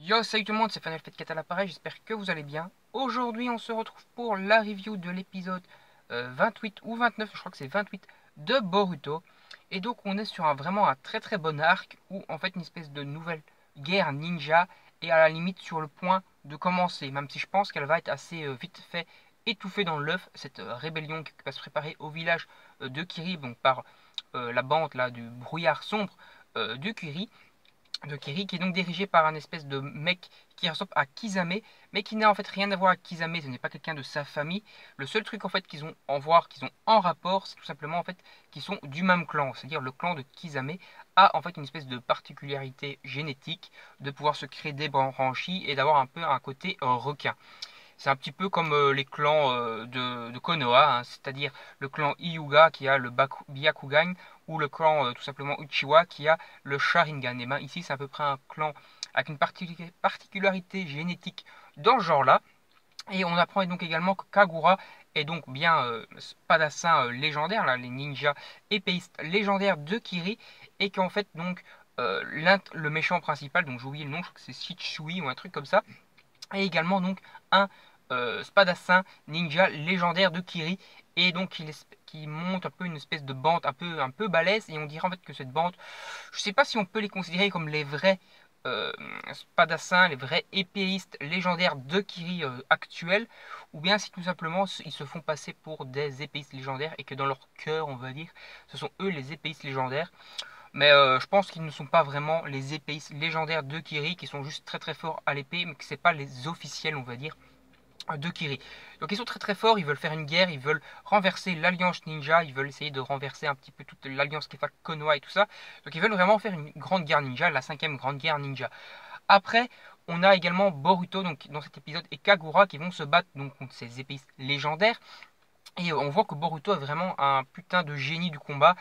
Yo, salut tout le monde, c'est Fanel Fête à l'appareil, j'espère que vous allez bien. Aujourd'hui, on se retrouve pour la review de l'épisode 28 ou 29, je crois que c'est 28 de Boruto. Et donc, on est sur vraiment un très bon arc où en fait une espèce de nouvelle guerre ninja est à la limite sur le point de commencer, même si je pense qu'elle va être assez vite fait étouffée dans l'œuf, cette rébellion qui va se préparer au village de Kiri, donc par la bande là du brouillard sombre de Kiri, qui est donc dirigé par un espèce de mec qui ressemble à Kisame, mais qui n'a en fait rien à voir avec Kisame, ce n'est pas quelqu'un de sa famille. Le seul truc en fait qu'ils ont qu'ils ont en rapport, c'est tout simplement en fait qu'ils sont du même clan, c'est-à-dire le clan de Kisame a en fait une espèce de particularité génétique de pouvoir se créer des branchies et d'avoir un peu un côté requin. C'est un petit peu comme les clans de Konoha, hein, c'est-à-dire le clan Hyuga qui a le Byakugan ou le clan tout simplement Uchiwa qui a le Sharingan. Et ben ici c'est à peu près un clan avec une particularité génétique dans ce genre-là. Et on apprend donc également que Kagura est donc bien spadassin légendaire, là, les ninjas épéistes légendaires de Kiri, et qu'en fait donc le méchant principal, donc j'ai oublié le nom, je crois que c'est Shichui ou un truc comme ça, et également donc un spadassin ninja légendaire de Kiri, et donc qui monte un peu une espèce de bande un peu balèze, et on dirait en fait que cette bande, je sais pas si on peut les considérer comme les vrais spadassins, les vrais épéistes légendaires de Kiri actuels, ou bien si tout simplement ils se font passer pour des épéistes légendaires et que dans leur cœur, on va dire, ce sont eux les épéistes légendaires. Mais je pense qu'ils ne sont pas vraiment les épéistes légendaires de Kiri, qui sont juste très forts à l'épée, mais que c'est pas les officiels, on va dire, de Kiri. Donc ils sont très forts, ils veulent faire une guerre, ils veulent renverser l'alliance ninja, ils veulent essayer de renverser un petit peu toute l'alliance qui fait Konoha et tout ça. Donc ils veulent vraiment faire une grande guerre ninja, la cinquième grande guerre ninja. Après, on a également Boruto donc, dans cet épisode et Kagura qui vont se battre donc, contre ces épéistes légendaires. Et on voit que Boruto est vraiment un putain de génie du combat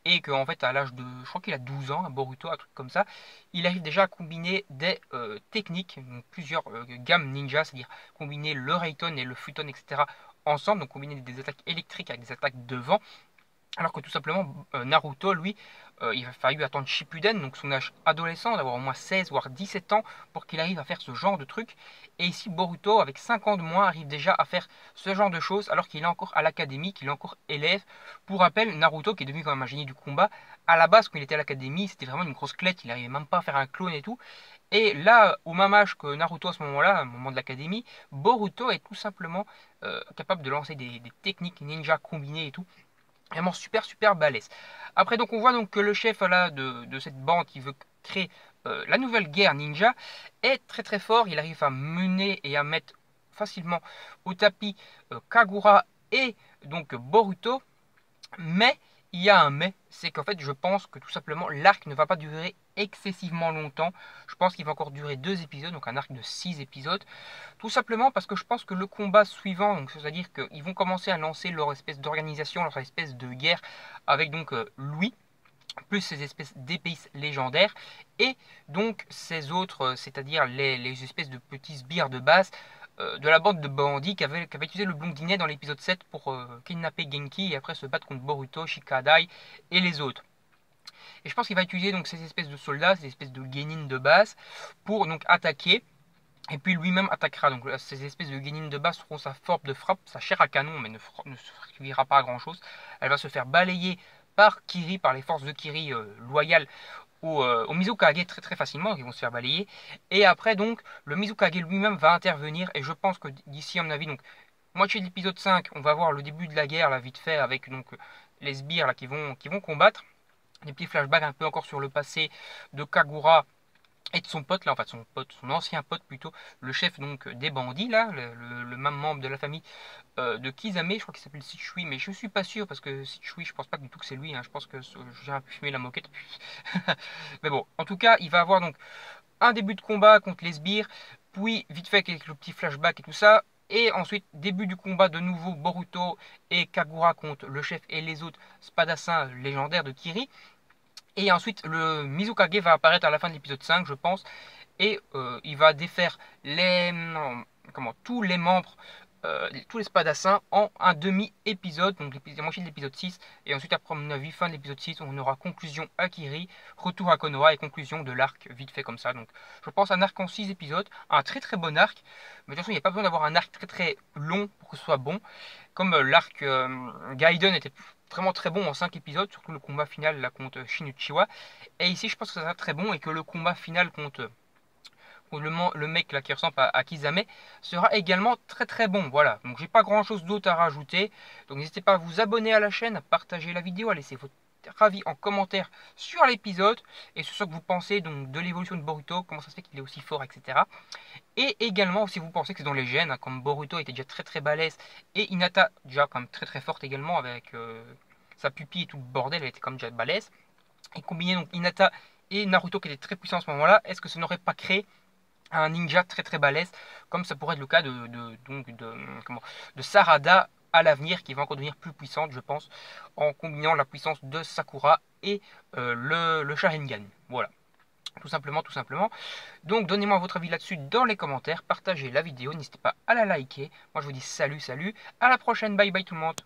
et qu'en fait à l'âge de, je crois qu'il a 12 ans, Boruto, un truc comme ça, il arrive déjà à combiner des techniques, donc plusieurs gammes ninja, c'est-à-dire combiner le Reiton et le Futon, etc. ensemble, donc combiner des attaques électriques avec des attaques de vent, alors que tout simplement, Naruto, lui, il a fallu attendre Shippuden, donc son âge adolescent, d'avoir au moins 16 voire 17 ans, pour qu'il arrive à faire ce genre de truc. Et ici, Boruto, avec 5 ans de moins, arrive déjà à faire ce genre de choses, alors qu'il est encore à l'académie, qu'il est encore élève. Pour rappel, Naruto, qui est devenu quand même un génie du combat, à la base, quand il était à l'académie, c'était vraiment une grosse clette, il n'arrivait même pas à faire un clone et tout. Et là, au même âge que Naruto à ce moment-là, au moment de l'académie, Boruto est tout simplement capable de lancer des techniques ninja combinées et tout. Vraiment super balèze. Après donc on voit donc que le chef là de cette bande qui veut créer la nouvelle guerre ninja est très fort. Il arrive à mener et à mettre facilement au tapis Kagura et donc Boruto. Mais il y a un mais, c'est qu'en fait je pense que tout simplement l'arc ne va pas durer excessivement longtemps. Je pense qu'il va encore durer 2 épisodes, donc un arc de 6 épisodes. Tout simplement parce que je pense que le combat suivant, donc c'est-à-dire qu'ils vont commencer à lancer leur espèce d'organisation, leur espèce de guerre avec donc Louis, plus ces espèces d'épices légendaires, et donc ces autres, c'est-à-dire les espèces de petits sbires de base de la bande de bandits qui avait utilisé le blondinet dans l'épisode 7 pour kidnapper Genki et après se battre contre Boruto, Shikadai et les autres. Et je pense qu'il va utiliser donc ces espèces de soldats, ces espèces de genin de base, pour donc attaquer et puis lui-même attaquera. Donc ces espèces de guénines de base seront sa force de frappe, sa chair à canon, mais ne servira pas à grand chose. Elle va se faire balayer par Kiri, par les forces de Kiri loyales au Mizukage très facilement, ils vont se faire balayer. Et après donc, le Mizukage lui-même va intervenir, et je pense que d'ici à mon avis, donc, moitié de l'épisode 5, on va voir le début de la guerre, là, vite fait, avec donc les sbires là, qui vont combattre. Des petits flashbacks un peu encore sur le passé de Kagura et de son pote là, enfin son pote, son ancien pote plutôt, le chef donc des bandits là, le même membre de la famille de Kisame, je crois qu'il s'appelle Sichui, mais je suis pas sûr parce que Sichui, je pense pas du tout que c'est lui, hein, je pense que j'ai un peu fumé la moquette. Mais bon, en tout cas, il va avoir donc un début de combat contre les sbires, puis vite fait avec le petit flashback et tout ça. Et ensuite, début du combat de nouveau, Boruto et Kagura contre le chef et les autres spadassins légendaires de Kiri. Et ensuite, le Mizukage va apparaître à la fin de l'épisode 5, je pense, et il va défaire tous les membres tous les spadassins en un demi-épisode, donc la moitié de l'épisode 6, et ensuite après, à mon avis, fin de l'épisode 6, on aura conclusion Akiri, retour à Konoha et conclusion de l'arc vite fait comme ça. Donc je pense un arc en 6 épisodes, un très très bon arc, mais de toute façon il n'y a pas besoin d'avoir un arc très très long pour que ce soit bon, comme l'arc Gaiden était vraiment très bon en 5 épisodes, surtout le combat final là contre Shin Uchiwa, et ici je pense que ça sera très bon et que le combat final contre le mec là qui ressemble à Kizame sera également très très bon. Voilà, donc j'ai pas grand chose d'autre à rajouter, donc n'hésitez pas à vous abonner à la chaîne, à partager la vidéo, à laisser votre avis en commentaire sur l'épisode et sur ce que vous pensez donc de l'évolution de Boruto, comment ça se fait qu'il est aussi fort, etc. Et également si vous pensez que c'est dans les gènes, hein, comme Boruto était déjà très très balèze et Hinata déjà quand même très très forte également avec sa pupille et tout le bordel, elle était comme déjà balèze, et combiner donc Hinata et Naruto qui étaient très puissants à ce moment là, est-ce que ça n'aurait pas créé un ninja très très balèze, comme ça pourrait être le cas de Sarada à l'avenir, qui va encore devenir plus puissante, je pense, en combinant la puissance de Sakura et le Sharingan. Voilà, tout simplement, tout simplement. Donc donnez-moi votre avis là-dessus dans les commentaires, partagez la vidéo, n'hésitez pas à la liker. Moi je vous dis salut, salut, à la prochaine, bye bye tout le monde.